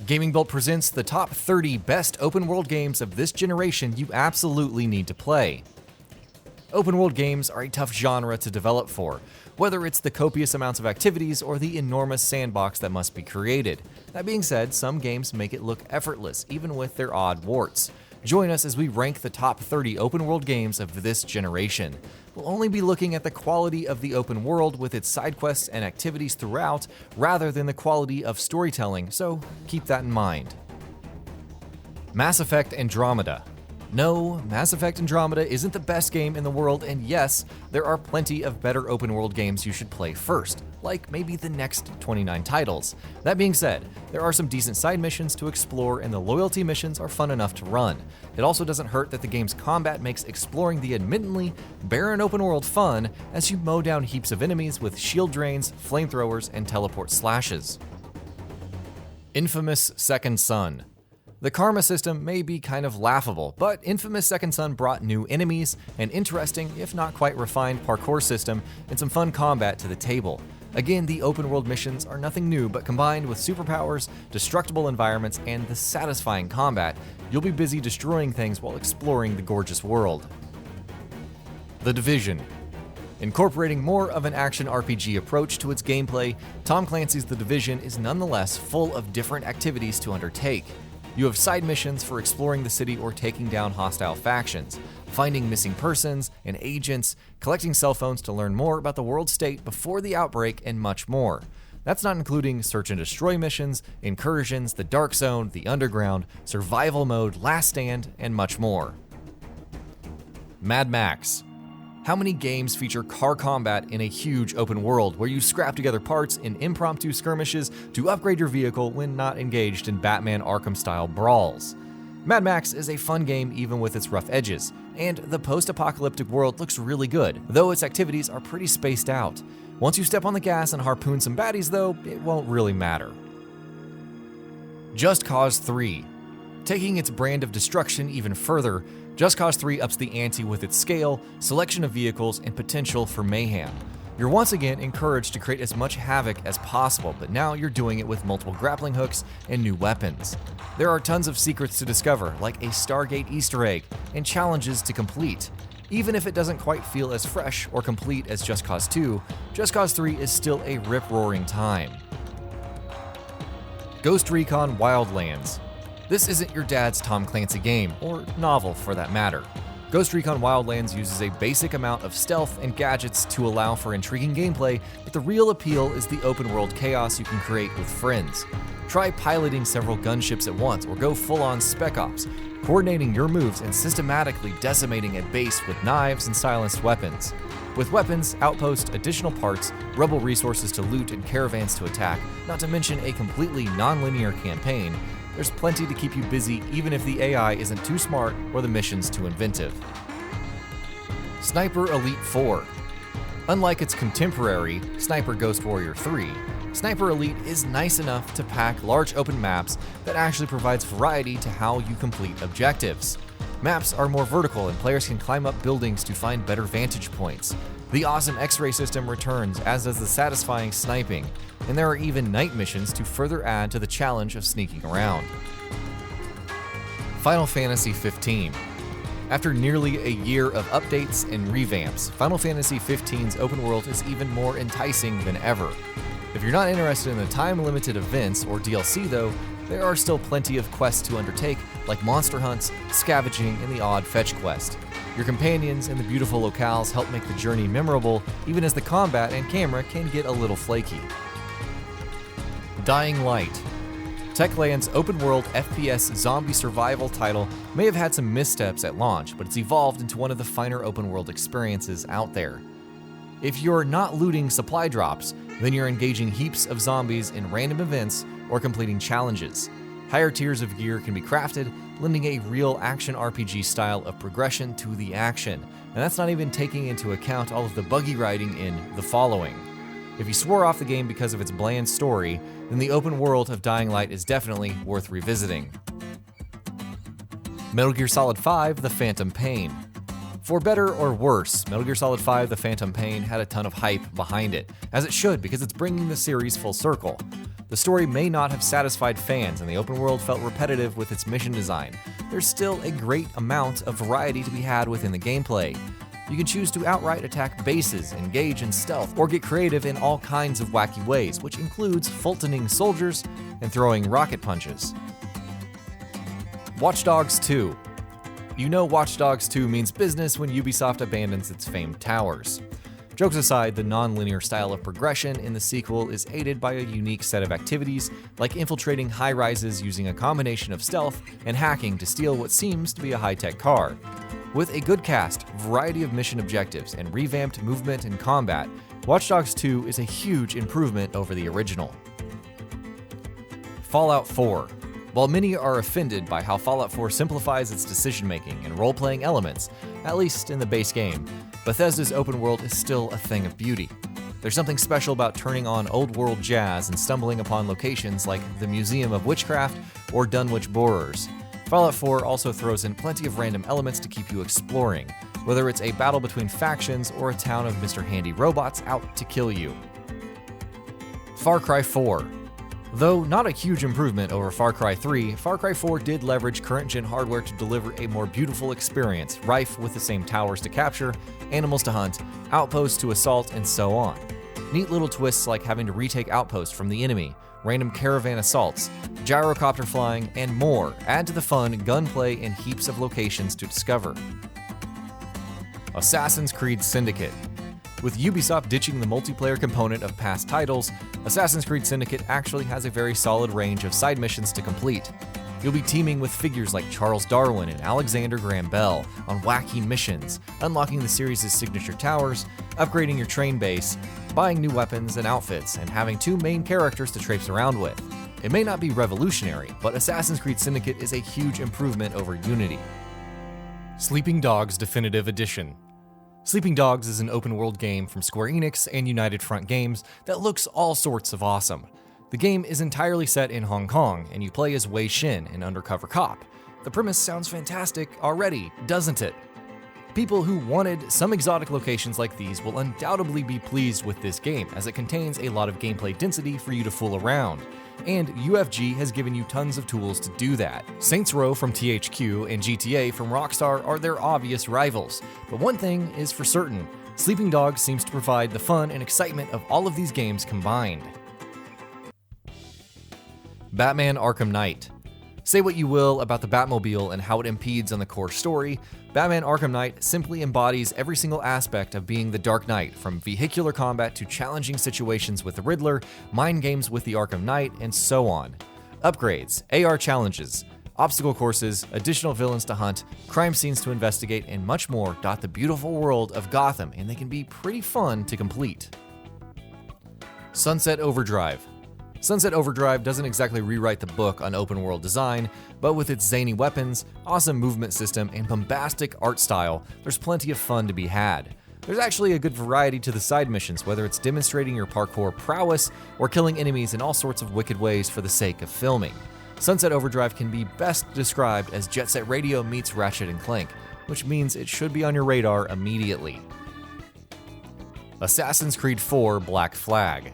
GamingBolt presents the top 30 best open world games of this generation you absolutely need to play. Open world games are a tough genre to develop for, whether it's the copious amounts of activities or the enormous sandbox that must be created. That being said, some games make it look effortless, even with their odd warts. Join us as we rank the top 30 open world games of this generation. We'll only be looking at the quality of the open world with its side quests and activities throughout, rather than the quality of storytelling, so keep that in mind. Mass Effect Andromeda. No, Mass Effect Andromeda isn't the best game in the world, and yes, there are plenty of better open world games you should play first, like maybe the next 29 titles. That being said, there are some decent side missions to explore, and the loyalty missions are fun enough to run. It also doesn't hurt that the game's combat makes exploring the admittedly barren open world fun as you mow down heaps of enemies with shield drains, flamethrowers, and teleport slashes. Infamous Second Son. The karma system may be kind of laughable, but Infamous Second Son brought new enemies, an interesting, if not quite refined parkour system, and some fun combat to the table. Again, the open world missions are nothing new, but combined with superpowers, destructible environments, and the satisfying combat, you'll be busy destroying things while exploring the gorgeous world. The Division. Incorporating more of an action RPG approach to its gameplay, Tom Clancy's The Division is nonetheless full of different activities to undertake. You have side missions for exploring the city or taking down hostile factions, finding missing persons and agents, collecting cell phones to learn more about the world state before the outbreak, and much more. That's not including search and destroy missions, incursions, the dark zone, the underground, survival mode, last stand, and much more. Mad Max. How many games feature car combat in a huge open world where you scrap together parts in impromptu skirmishes to upgrade your vehicle when not engaged in Batman Arkham-style brawls? Mad Max is a fun game even with its rough edges, and the post-apocalyptic world looks really good, though its activities are pretty spaced out. Once you step on the gas and harpoon some baddies though, it won't really matter. Just Cause 3. Taking its brand of destruction even further, Just Cause 3 ups the ante with its scale, selection of vehicles, and potential for mayhem. You're once again encouraged to create as much havoc as possible, but now you're doing it with multiple grappling hooks and new weapons. There are tons of secrets to discover, like a Stargate Easter egg, and challenges to complete. Even if it doesn't quite feel as fresh or complete as Just Cause 2, Just Cause 3 is still a rip-roaring time. Ghost Recon Wildlands. This isn't your dad's Tom Clancy game, or novel for that matter. Ghost Recon Wildlands uses a basic amount of stealth and gadgets to allow for intriguing gameplay, but the real appeal is the open world chaos you can create with friends. Try piloting several gunships at once, or go full-on Spec Ops, coordinating your moves and systematically decimating a base with knives and silenced weapons. With weapons, outposts, additional parts, rebel resources to loot, and caravans to attack, not to mention a completely non-linear campaign, there's plenty to keep you busy even if the AI isn't too smart or the missions too inventive. Sniper Elite 4. Unlike its contemporary, Sniper Ghost Warrior 3, Sniper Elite is nice enough to pack large open maps that actually provides variety to how you complete objectives. Maps are more vertical and players can climb up buildings to find better vantage points. The awesome X-ray system returns, as does the satisfying sniping, and there are even night missions to further add to the challenge of sneaking around. Final Fantasy XV. After nearly a year of updates and revamps, Final Fantasy XV's open world is even more enticing than ever. If you're not interested in the time-limited events or DLC though, there are still plenty of quests to undertake, like monster hunts, scavenging, and the odd fetch quest. Your companions and the beautiful locales help make the journey memorable, even as the combat and camera can get a little flaky. Dying Light. Techland's open-world FPS zombie survival title may have had some missteps at launch, but it's evolved into one of the finer open-world experiences out there. If you're not looting supply drops, then you're engaging heaps of zombies in random events or completing challenges. Higher tiers of gear can be crafted, lending a real action RPG style of progression to the action, and that's not even taking into account all of the buggy riding in the following. If you swore off the game because of its bland story, then the open world of Dying Light is definitely worth revisiting. Metal Gear Solid 5: The Phantom Pain. For better or worse, Metal Gear Solid 5: The Phantom Pain had a ton of hype behind it, as it should because it's bringing the series full circle. The story may not have satisfied fans and the open world felt repetitive with its mission design. There's still a great amount of variety to be had within the gameplay. You can choose to outright attack bases, engage in stealth, or get creative in all kinds of wacky ways, which includes Fultoning soldiers and throwing rocket punches. Watch Dogs 2. You know Watch Dogs 2 means business when Ubisoft abandons its famed towers. Jokes aside, the non-linear style of progression in the sequel is aided by a unique set of activities, like infiltrating high-rises using a combination of stealth and hacking to steal what seems to be a high-tech car. With a good cast, variety of mission objectives, and revamped movement and combat, Watch Dogs 2 is a huge improvement over the original. Fallout 4. While many are offended by how Fallout 4 simplifies its decision-making and role-playing elements, at least in the base game, Bethesda's open world is still a thing of beauty. There's something special about turning on old-world jazz and stumbling upon locations like the Museum of Witchcraft or Dunwich Borers. Fallout 4 also throws in plenty of random elements to keep you exploring, whether it's a battle between factions or a town of Mr. Handy robots out to kill you. Far Cry 4. Though not a huge improvement over Far Cry 3, Far Cry 4 did leverage current-gen hardware to deliver a more beautiful experience, rife with the same towers to capture, animals to hunt, outposts to assault, and so on. Neat little twists like having to retake outposts from the enemy, random caravan assaults, gyrocopter flying, and more add to the fun, gunplay, and heaps of locations to discover. Assassin's Creed Syndicate. With Ubisoft ditching the multiplayer component of past titles, Assassin's Creed Syndicate actually has a very solid range of side missions to complete. You'll be teaming with figures like Charles Darwin and Alexander Graham Bell on wacky missions, unlocking the series' signature towers, upgrading your train base, buying new weapons and outfits, and having two main characters to traipse around with. It may not be revolutionary, but Assassin's Creed Syndicate is a huge improvement over Unity. Sleeping Dogs Definitive Edition. Sleeping Dogs is an open-world game from Square Enix and United Front Games that looks all sorts of awesome. The game is entirely set in Hong Kong, and you play as Wei Shin, an undercover cop. The premise sounds fantastic already, doesn't it? People who wanted some exotic locations like these will undoubtedly be pleased with this game, as it contains a lot of gameplay density for you to fool around. And UFG has given you tons of tools to do that. Saints Row from THQ and GTA from Rockstar are their obvious rivals. But one thing is for certain, Sleeping Dogs seems to provide the fun and excitement of all of these games combined. Batman Arkham Knight. Say what you will about the Batmobile and how it impedes on the core story, Batman Arkham Knight simply embodies every single aspect of being the Dark Knight, from vehicular combat to challenging situations with the Riddler, mind games with the Arkham Knight, and so on. Upgrades, AR challenges, obstacle courses, additional villains to hunt, crime scenes to investigate, and much more dot the beautiful world of Gotham, and they can be pretty fun to complete. Sunset Overdrive. Sunset Overdrive doesn't exactly rewrite the book on open world design, but with its zany weapons, awesome movement system, and bombastic art style, there's plenty of fun to be had. There's actually a good variety to the side missions, whether it's demonstrating your parkour prowess or killing enemies in all sorts of wicked ways for the sake of filming. Sunset Overdrive can be best described as Jet Set Radio meets Ratchet & Clank, which means it should be on your radar immediately. Assassin's Creed 4 Black Flag.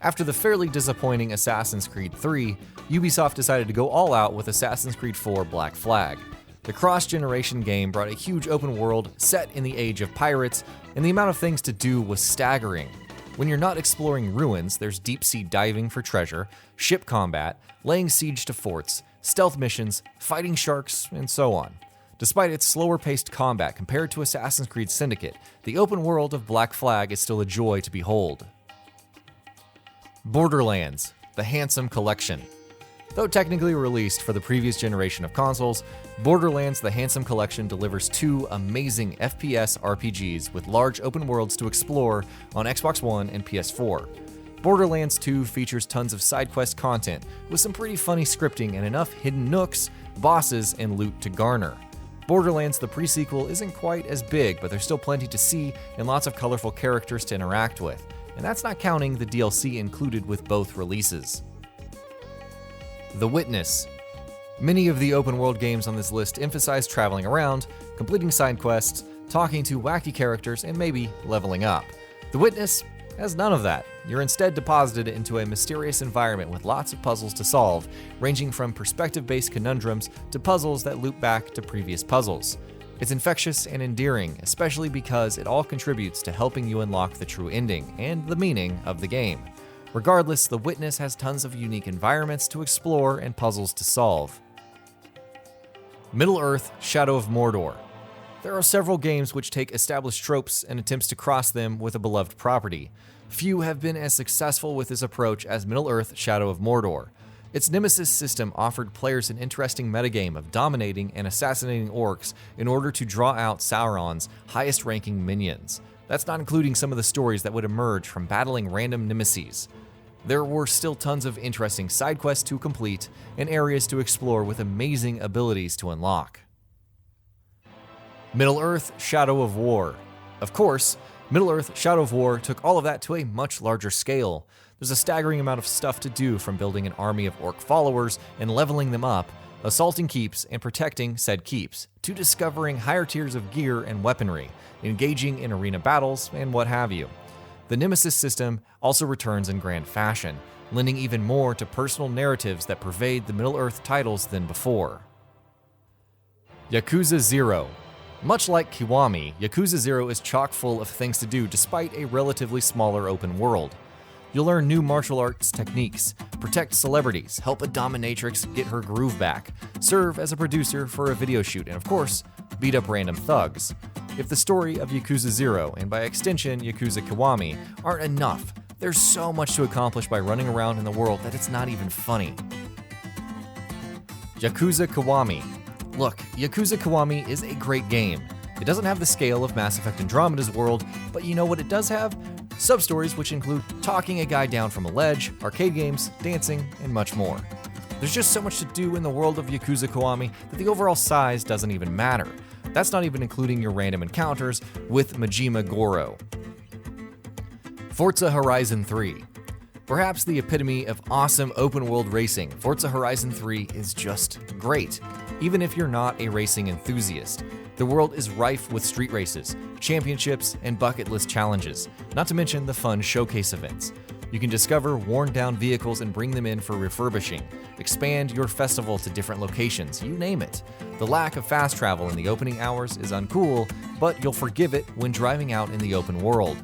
After the fairly disappointing Assassin's Creed 3, Ubisoft decided to go all out with Assassin's Creed 4 Black Flag. The cross-generation game brought a huge open world set in the age of pirates, and the amount of things to do was staggering. When you're not exploring ruins, there's deep-sea diving for treasure, ship combat, laying siege to forts, stealth missions, fighting sharks, and so on. Despite its slower-paced combat compared to Assassin's Creed Syndicate, the open world of Black Flag is still a joy to behold. Borderlands, the Handsome Collection. Though technically released for the previous generation of consoles, Borderlands the Handsome Collection delivers two amazing FPS RPGs with large open worlds to explore on Xbox One and PS4. Borderlands 2 features tons of side quest content, with some pretty funny scripting and enough hidden nooks, bosses, and loot to garner. Borderlands the pre-sequel isn't quite as big, but there's still plenty to see and lots of colorful characters to interact with. And that's not counting the DLC included with both releases. The Witness. Many of the open world games on this list emphasize traveling around, completing side quests, talking to wacky characters, and maybe leveling up. The Witness, has none of that. You're instead deposited into a mysterious environment with lots of puzzles to solve, ranging from perspective-based conundrums to puzzles that loop back to previous puzzles. It's infectious and endearing, especially because it all contributes to helping you unlock the true ending and the meaning of the game. Regardless, The Witness has tons of unique environments to explore and puzzles to solve. Middle-earth: Shadow of Mordor. There are several games which take established tropes and attempts to cross them with a beloved property. Few have been as successful with this approach as Middle-earth: Shadow of Mordor. Its Nemesis system offered players an interesting metagame of dominating and assassinating orcs in order to draw out Sauron's highest-ranking minions. That's not including some of the stories that would emerge from battling random nemesis. There were still tons of interesting side quests to complete and areas to explore with amazing abilities to unlock. Middle-earth: Shadow of War. Of course, Middle-earth: Shadow of War took all of that to a much larger scale. There's a staggering amount of stuff to do, from building an army of orc followers and leveling them up, assaulting keeps and protecting said keeps, to discovering higher tiers of gear and weaponry, engaging in arena battles, and what have you. The Nemesis system also returns in grand fashion, lending even more to personal narratives that pervade the Middle-earth titles than before. Yakuza 0. Much like KIWAMI, Yakuza 0 is chock full of things to do despite a relatively smaller open world. You'll learn new martial arts techniques, protect celebrities, help a dominatrix get her groove back, serve as a producer for a video shoot, and of course, beat up random thugs. If the story of Yakuza 0, and by extension Yakuza Kiwami, aren't enough, there's so much to accomplish by running around in the world that it's not even funny. Yakuza Kiwami. Look, Yakuza Kiwami is a great game. It doesn't have the scale of Mass Effect Andromeda's world, but you know what it does have? Sub-stories which include talking a guy down from a ledge, arcade games, dancing, and much more. There's just so much to do in the world of Yakuza Kiwami that the overall size doesn't even matter. That's not even including your random encounters with Majima Goro. Forza Horizon 3. Perhaps the epitome of awesome open-world racing, Forza Horizon 3 is just great, even if you're not a racing enthusiast. The world is rife with street races, championships, and bucket list challenges, not to mention the fun showcase events. You can discover worn-down vehicles and bring them in for refurbishing, expand your festival to different locations, you name it. The lack of fast travel in the opening hours is uncool, but you'll forgive it when driving out in the open world.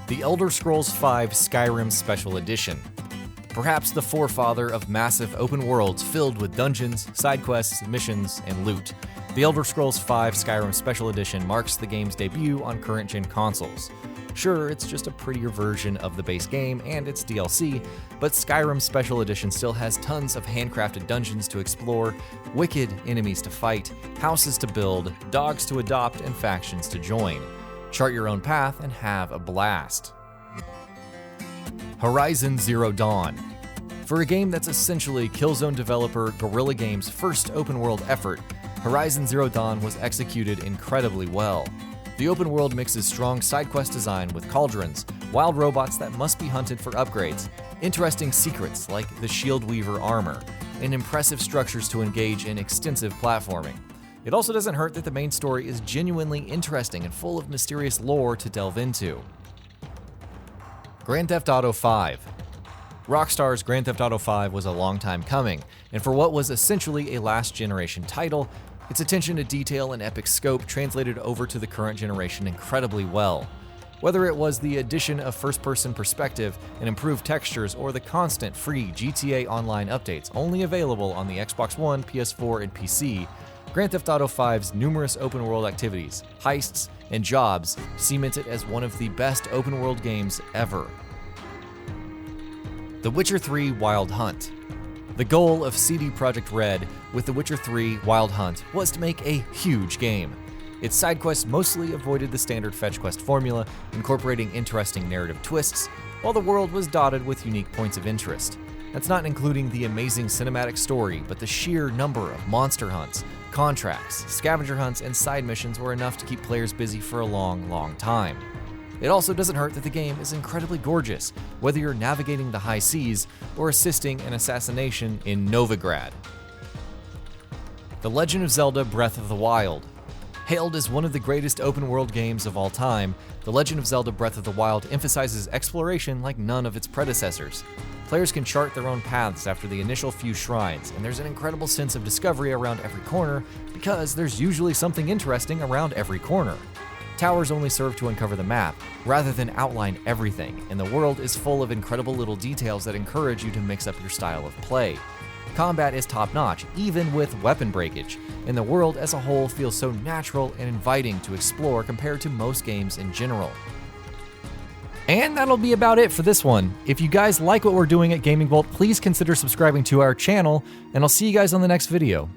The Elder Scrolls V Skyrim Special Edition. Perhaps the forefather of massive open worlds filled with dungeons, side quests, missions, and loot. The Elder Scrolls V Skyrim Special Edition marks the game's debut on current-gen consoles. Sure, it's just a prettier version of the base game and its DLC, but Skyrim Special Edition still has tons of handcrafted dungeons to explore, wicked enemies to fight, houses to build, dogs to adopt, and factions to join. Chart your own path and have a blast. Horizon Zero Dawn. For a game that's essentially Killzone developer Guerrilla Games' first open-world effort, Horizon Zero Dawn was executed incredibly well. The open world mixes strong side quest design with cauldrons, wild robots that must be hunted for upgrades, interesting secrets like the Shield Weaver armor, and impressive structures to engage in extensive platforming. It also doesn't hurt that the main story is genuinely interesting and full of mysterious lore to delve into. Grand Theft Auto V. Rockstar's Grand Theft Auto V was a long time coming, and for what was essentially a last-generation title, its attention to detail and epic scope translated over to the current generation incredibly well. Whether it was the addition of first-person perspective and improved textures or the constant free GTA Online updates only available on the Xbox One, PS4, and PC, Grand Theft Auto V's numerous open-world activities, heists, and jobs cement it as one of the best open-world games ever. The Witcher 3 Wild Hunt. The goal of CD Projekt Red with The Witcher 3 Wild Hunt was to make a huge game. Its side quests mostly avoided the standard fetch quest formula, incorporating interesting narrative twists, while the world was dotted with unique points of interest. That's not including the amazing cinematic story, but the sheer number of monster hunts, contracts, scavenger hunts, and side missions were enough to keep players busy for a long, long time. It also doesn't hurt that the game is incredibly gorgeous, whether you're navigating the high seas or assisting an assassination in Novigrad. The Legend of Zelda Breath of the Wild. Hailed as one of the greatest open-world games of all time, The Legend of Zelda Breath of the Wild emphasizes exploration like none of its predecessors. Players can chart their own paths after the initial few shrines, and there's an incredible sense of discovery around every corner because there's usually something interesting around every corner. Towers only serve to uncover the map, rather than outline everything, and the world is full of incredible little details that encourage you to mix up your style of play. Combat is top-notch, even with weapon breakage, and the world as a whole feels so natural and inviting to explore compared to most games in general. And that'll be about it for this one. If you guys like what we're doing at GamingBolt, please consider subscribing to our channel, and I'll see you guys on the next video.